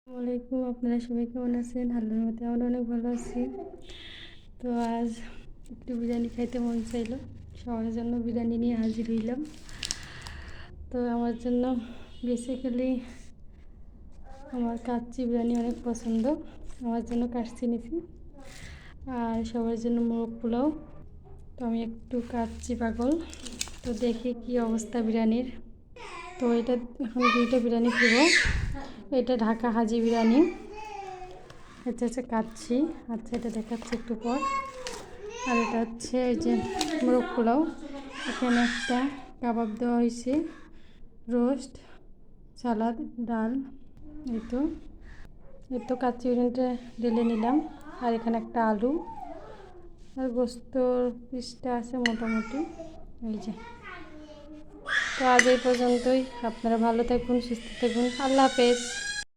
আসসালামাইকুম, আপনারা সবাই কেমন আছেন? আল্লাহর মতে আমরা অনেক ভালো আছি। তো আজ একটু বিরিয়ানি খাইতে মন চাইলো, সবার জন্য বিরিয়ানি নিয়ে হাজির হইলাম। তো আমার জন্য বেসিক্যালি আমার কাচ্চি বিরিয়ানি অনেক পছন্দ, আমার জন্য কাচ্চি নিছি। আর সবার জন্য মোরগ পোলাও। তো আমি একটু কাচ্চি পাগল, তো দেখি কি অবস্থা বিরিয়ানির। তো এটা এখন দুইটা বিরিয়ানি খাবো। এটা ঢাকা হাজি বিরিয়ানি, এটা হচ্ছে কাচ্চি। আচ্ছা, এটা দেখাচ্ছি একটু পর। আর এটা হচ্ছে এই যে মোরগ পোলাও। এখানে একটা কাবাব দেওয়া হয়েছে, রোস্ট, সালাদ, ডাল। এই তো কাচ্চি বিরিয়ানিটা ঢেলে নিলাম। আর এখানে একটা আলু আর গোস্তর পিসটা আছে মোটামুটি। এই যে, তো আজ এই পর্যন্তই। আপনারা ভালো থাকুন, সুস্থ থাকুন। আল্লাহ হাফেজ।